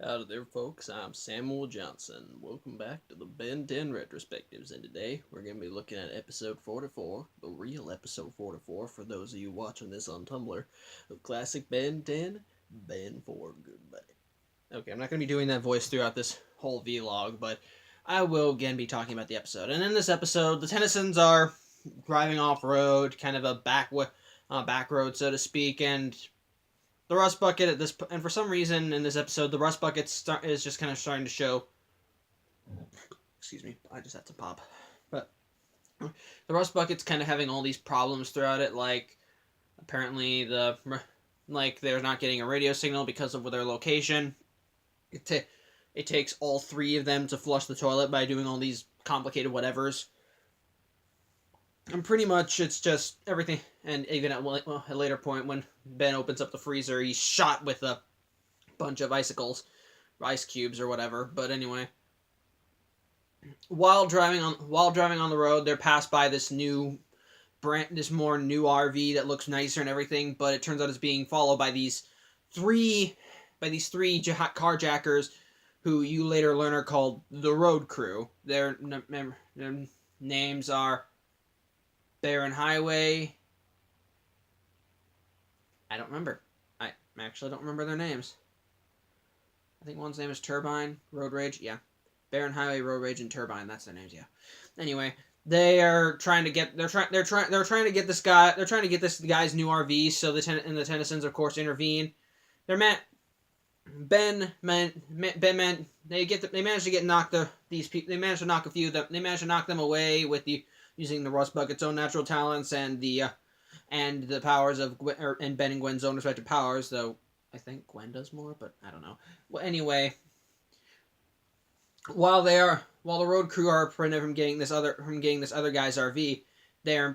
Howdy there, folks. I'm Samuel Johnson. Welcome back to the Ben 10 Retrospectives, and today we're going to be looking at episode 44, the real episode 44, for those of you watching this on Tumblr, of classic Ben 10, Ben 4 Goodbye. Okay, I'm not going to be doing that voice throughout this whole vlog, but I will again be talking about the episode. And in this episode, the Tennysons are driving off-road, kind of a back road, so to speak, and the Rustbucket at this, and for some reason in this episode, the Rustbucket is just kind of starting to show. Excuse me, I just had to pop. But the Rustbucket's kind of having all these problems throughout it, like apparently they're not getting a radio signal because of their location. It takes all three of them to flush the toilet by doing all these complicated whatevers. And pretty much it's just everything, and even at a later point when Ben opens up the freezer, he's shot with a bunch of ice cubes or whatever. But anyway, while driving on the road, they're passed by this new RV that looks nicer and everything, but it turns out it's being followed by these three carjackers, who you later learn are called the Road Crew. Their names are Baron Highway. I don't remember. I actually don't remember their names. I think one's name is Turbine, Road Rage. Yeah, Baron Highway, Road Rage, and Turbine. That's their names. Yeah. Anyway, they are trying to get. They're trying to get this guy. They're trying to get this guy's new RV. So the Tennysons, of course, intervene. They manage to knock a few of them. They manage to knock them away with using the Rustbucket's own natural talents and the powers of and Ben and Gwen's own respective powers. Though I think Gwen does more, but I don't know. Well, anyway, while the Road Crew are prevented from getting this other guy's RV, their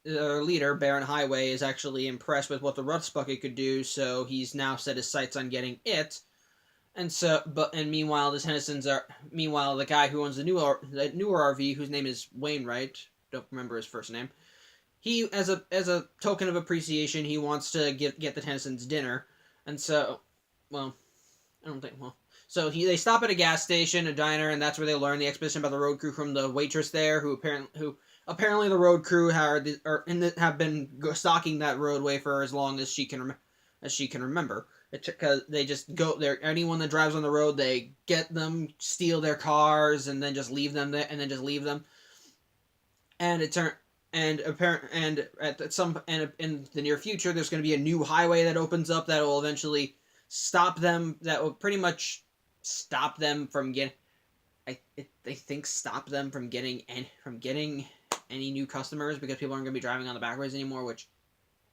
leader, Baron Highway, is actually impressed with what the Rustbucket could do, so he's now set his sights on getting it. And meanwhile, the guy who owns the newer RV, whose name is Wainwright, don't remember his first name. He, as a token of appreciation, he wants to get the Tennysons dinner, and so, they stop at a gas station, a diner, and that's where they learn the exposition about the Road Crew from the waitress there, who apparently the Road Crew have been stalking that roadway for as long as she can remember. Because they just go there. Anyone that drives on the road, they get them, steal their cars, and then just leave them there, and then just leave them. And in the near future, there's going to be a new highway that opens up that will eventually stop them. That will pretty much stop them from getting. Stop them from getting any new customers, because people aren't going to be driving on the back roads anymore, which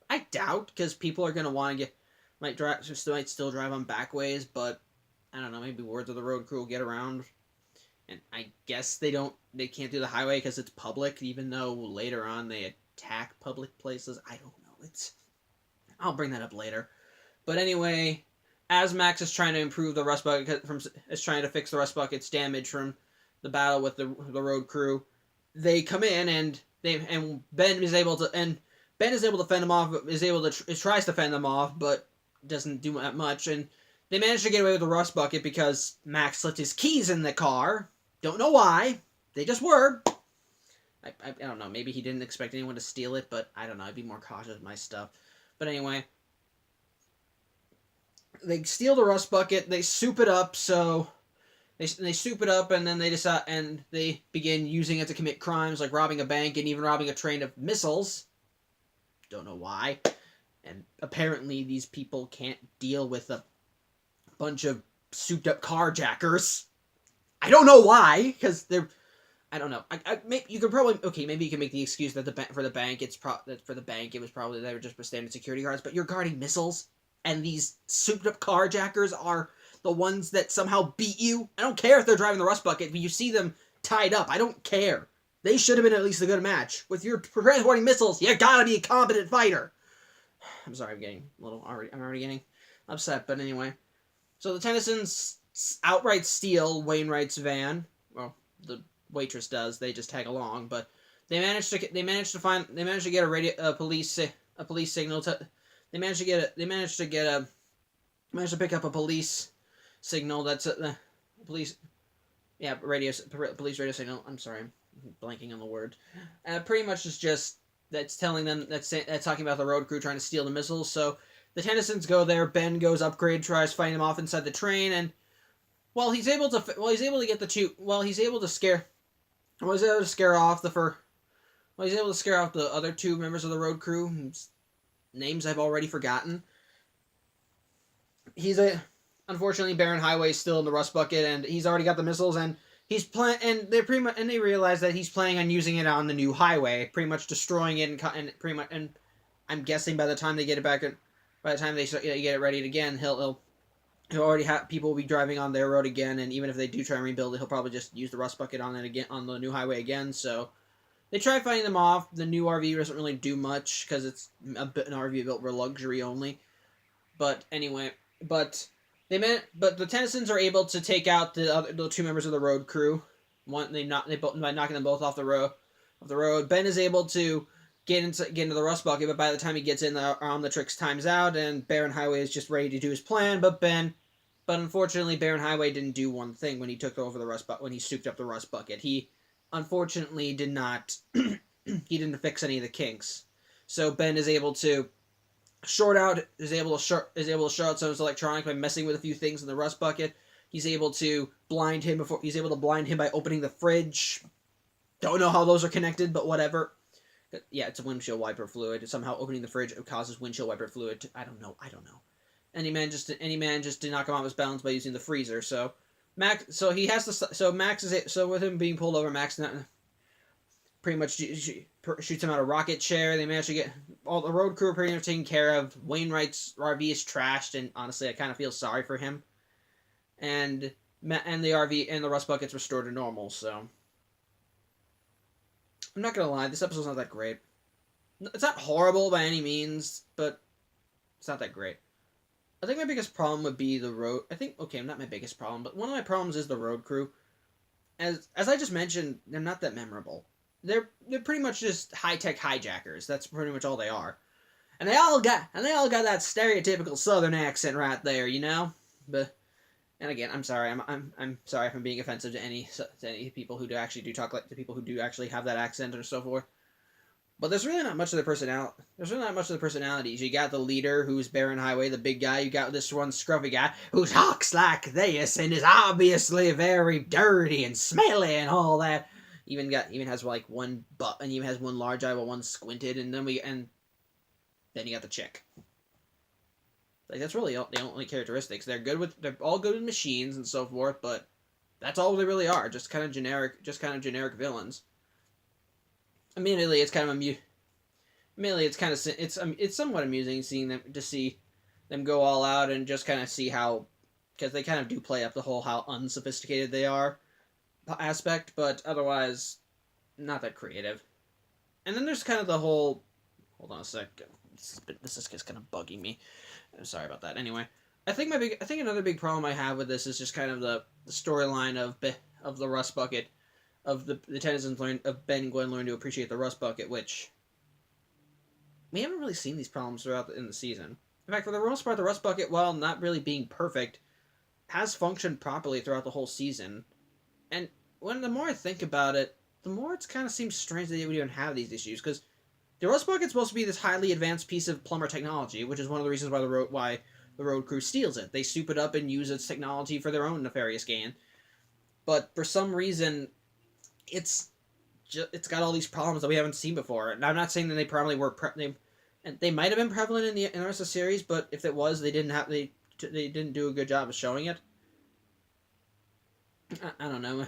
I doubt, because people are going to want to might still drive on back ways, but I don't know, maybe words of the Road Crew will get around. And I guess they can't do the highway because it's public, even though later on they attack public places. I don't know. I'll bring that up later. But anyway, as Max is trying to improve the Rustbucket, is trying to fix the Rustbucket's damage from the battle with the Road Crew, they come in and Ben is able to fend them off. Tries to fend them off, but doesn't do that much, and they manage to get away with the Rustbucket because Max left his keys in the car. Don't know why. They just were. I don't know. Maybe he didn't expect anyone to steal it, but I don't know. I'd be more cautious with my stuff. But anyway, they steal the Rustbucket. They soup it up. So they soup it up, and then they begin using it to commit crimes like robbing a bank and even robbing a train of missiles. Don't know why. And apparently these people can't deal with a bunch of souped-up carjackers. I don't know why, because they're... I don't know. Maybe you can make the excuse that for the bank, it was probably they were just standard security guards, but you're guarding missiles, and these souped-up carjackers are the ones that somehow beat you. I don't care if they're driving the Rustbucket, but you see them tied up. I don't care. They should have been at least a good match. With your transporting missiles, you gotta be a competent fighter. I'm sorry, I'm already getting upset, but anyway. So the Tennysons outright steal Wainwright's van. Well, the waitress does. They just tag along, but they manage to get a police signal. They manage to pick up a police signal that's the police. Yeah, police radio signal. I'm sorry, I'm blanking on the word. Pretty much is just that's telling them that's talking about the road crew trying to steal the missiles. So the Tennysons go there. Ben goes upgrade, tries fighting them off inside the train, and he's able to get the two. He's able to scare. He's able to scare off he's able to scare off the other two members of the road crew, whose names I've already forgotten. Unfortunately, Baron Highway is still in the Rustbucket, and he's already got the missiles, and they realize that he's planning on using it on the new highway, pretty much destroying it, and I'm guessing by the time they get it back, by the time they get it ready again, he'll already have people will be driving on their road again, and even if they do try and rebuild it, he'll probably just use the Rustbucket on it again on the new highway again. So they try fighting them off. The new RV doesn't really do much because it's an RV built for luxury only. But anyway, but the Tennysons are able to take out the two members of the road crew. By knocking them both off the road. Ben is able to get into the Rustbucket, but by the time he gets in, the tricks times out, and Baron Highway is just ready to do his plan. But unfortunately, Baron Highway didn't do one thing when he took over the Rustbucket. When he souped up the Rustbucket, he unfortunately did not. He didn't fix any of the kinks. So Ben is able to short out some of his electronics by messing with a few things in the Rustbucket. He's able to blind him by opening the fridge. Don't know how those are connected, but whatever. Yeah, it's a windshield wiper fluid. Somehow opening the fridge causes windshield wiper fluid to, I don't know. Any man just to knock him off his balance by using the freezer. So with him being pulled over, Max pretty much shoots him out a rocket chair. They manage to get all the road crew pretty much taken care of. Wainwright's RV is trashed, and honestly, I kind of feel sorry for him. And the RV and the Rustbucket's restored to normal. So I'm not gonna lie, this episode's not that great. It's not horrible by any means, but it's not that great. I think my biggest problem would be the road. Not my biggest problem, but one of my problems is the road crew. As I just mentioned, they're not that memorable. They're pretty much just high-tech hijackers. That's pretty much all they are. And they all got that stereotypical Southern accent right there, you know? And again, I'm sorry. I'm sorry if I'm being offensive to any people who do actually talk like the people who do actually have that accent or so forth. But there's really not much of the personality. There's really not much of the personalities. You got the leader, who's Baron Highway, the big guy. You got this one scruffy guy who talks like this and is obviously very dirty and smelly and all that. Even has like one butt and even has one large eye while one squinted, and then you got the chick. Like, that's really the only characteristics. They're all good with machines and so forth, but that's all they really are. Just kind of generic villains. Immediately, it's somewhat amusing seeing them go all out and just kind of see how, because they kind of do play up the whole how unsophisticated they are aspect, but otherwise not that creative. And then there's kind of the whole, hold on a sec, this is just kind of bugging me. I'm sorry about that. Anyway, I think another big problem I have with this is just kind of the storyline of the Rustbucket, of the Tennysons of Ben and Gwen learn to appreciate the Rustbucket, which we haven't really seen these problems throughout in the season. In fact, for the most part, the Rustbucket, while not really being perfect, has functioned properly throughout the whole season. And the more I think about it, the more it kind of seems strange that they would even have these issues, because the Rustbucket's supposed to be this highly advanced piece of plumber technology, which is one of the reasons why the road crew steals it. They soup it up and use its technology for their own nefarious gain. But for some reason, it's got all these problems that we haven't seen before. And I'm not saying that they probably were they might have been prevalent in the rest of the series, but if it was, they didn't do a good job of showing it. I don't know.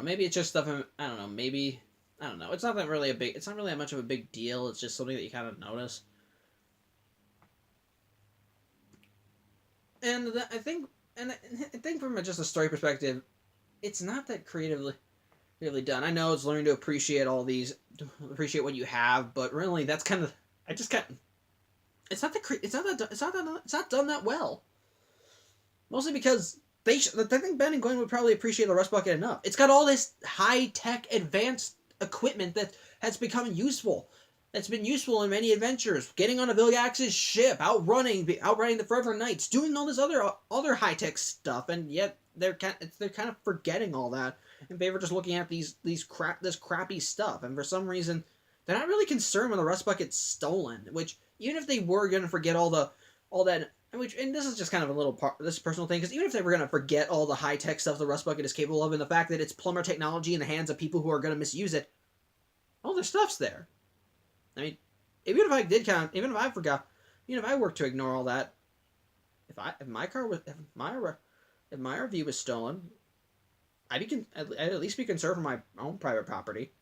Maybe it's just stuff. I don't know. Maybe. I don't know. It's not really that much of a big deal. It's just something that you kind of notice. And I think from just a story perspective, it's not that creatively really done. I know it's learning to appreciate appreciate what you have, but really that's kind of, it's not done that well. Mostly because I think Ben and Gwen would probably appreciate the Rustbucket enough. It's got all this high-tech, advanced equipment that has become useful. that's been useful in many adventures, getting on a Vilgax's ship, outrunning the Forever Knights, doing all this other high tech stuff, and yet they're kind of forgetting all that in favor of just looking at this crappy stuff, and for some reason they're not really concerned when the Rustbucket's stolen. Which even if they were gonna forget all that. And this is just kind of a little this personal thing, because even if they were going to forget all the high-tech stuff the Rustbucket is capable of, and the fact that it's plumber technology in the hands of people who are going to misuse it, all their stuff's there. I mean, even if I worked to ignore all that, if my RV was stolen, I'd at least be concerned for my own private property.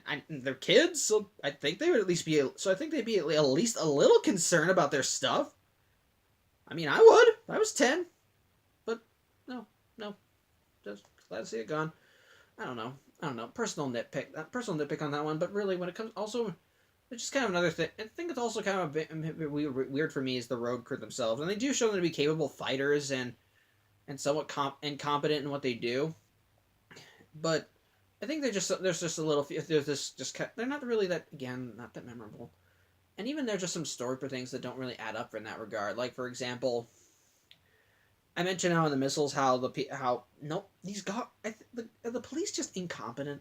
And they're kids, so I think they would at least be. So I think they'd be at least a little concerned about their stuff. I mean, I would. If I was 10. But, no. Just glad to see it gone. I don't know. Personal nitpick on that one. But really, when it comes... Also, it's just kind of another thing. I think it's also kind of a bit weird for me is the road crew themselves. And they do show them to be capable fighters and somewhat incompetent in what they do. But I think there's just a little... They're not really that... Again, not that memorable. And even there's just some story for things that don't really add up in that regard. Like, for example, I mentioned how in the missiles the police just incompetent.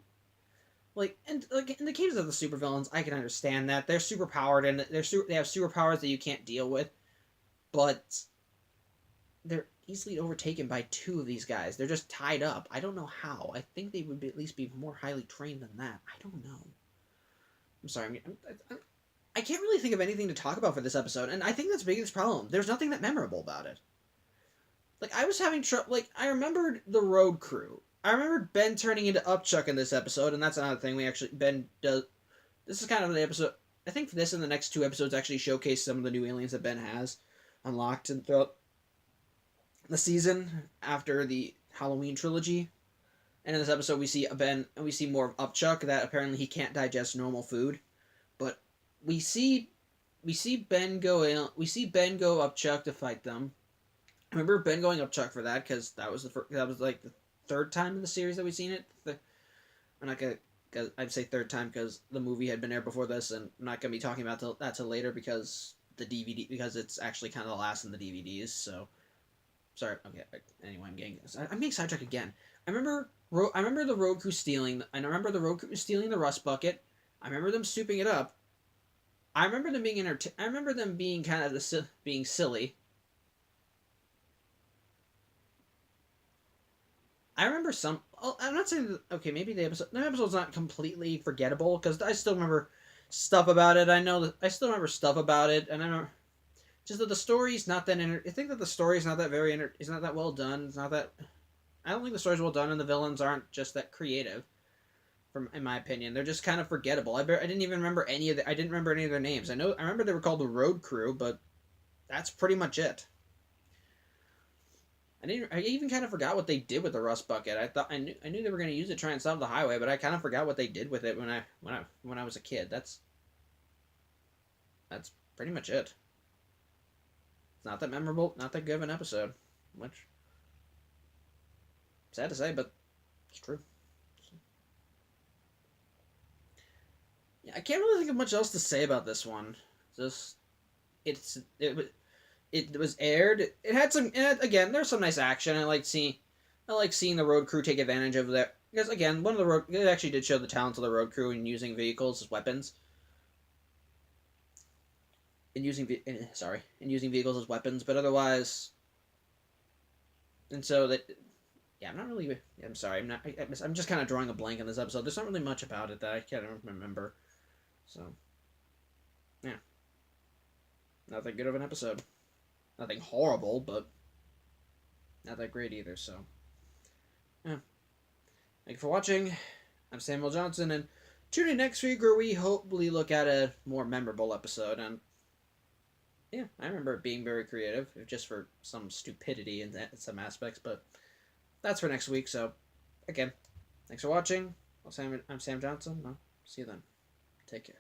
Like, in the cases of the supervillains, I can understand that they're superpowered and they have superpowers that you can't deal with, but they're easily overtaken by two of these guys. They're just tied up. I don't know how. I think they would at least be more highly trained than that. I don't know. I'm sorry. I can't really think of anything to talk about for this episode, and I think that's the biggest problem. There's nothing that memorable about it. Like, I was having trouble... Like, I remembered the road crew. I remembered Ben turning into Upchuck in this episode, and that's another thing Ben does... This is kind of the episode... I think this and the next two episodes actually showcase some of the new aliens that Ben has unlocked throughout the season after the Halloween trilogy. And in this episode, we see more of Upchuck, that apparently he can't digest normal food. But we see Ben go Upchuck to fight them. I remember Ben going Upchuck for that, because that was like the third time in the series that we've seen it. I'm not gonna... I'd say third time because the movie had been aired before this, and I'm not gonna be talking about that till later because because it's actually kind of the last in the DVDs. So, sorry. Okay. Anyway, I'm getting sidetracked again. I remember the road crew stealing. I remember the road crew stealing the Rustbucket. I remember them souping it up. I remember them being I remember them being kind of being silly. I remember some... I'm not saying... Okay, maybe the episode's not completely forgettable, because I still remember stuff about it. I still remember stuff about it, and I remember... Just that the story's not that... I think that the story's not that it's not that well done. It's not that... I don't think the story's well done, and the villains aren't just that creative, in my opinion. They're just kind of forgettable. I didn't even remember I didn't remember any of their names. I remember they were called the Road Crew, but that's pretty much it. I even kind of forgot what they did with the Rustbucket. I knew they were going to use it to try and solve the highway, but I kind of forgot what they did with it when I was a kid. That's pretty much it. It's not that memorable, not that good of an episode, which sad to say, but it's true. Yeah, I can't really think of much else to say about this one. It was aired. Again, there's some nice action. I like seeing the road crew take advantage of that. Because again, it actually did show the talents of the road crew in using vehicles as weapons. In using vehicles as weapons, but otherwise, and so that, yeah, I'm not really. I'm sorry, I'm just kind of drawing a blank on this episode. There's not really much about it that I can't remember. So, yeah, not that good of an episode. Nothing horrible, but not that great either, so. Yeah. Thank you for watching. I'm Samuel Johnson, and tune in next week where we hopefully look at a more memorable episode. And, yeah, I remember it being very creative, just for some stupidity in some aspects, but that's for next week, so, again, thanks for watching. I'm Sam Johnson. I'll see you then. Take care.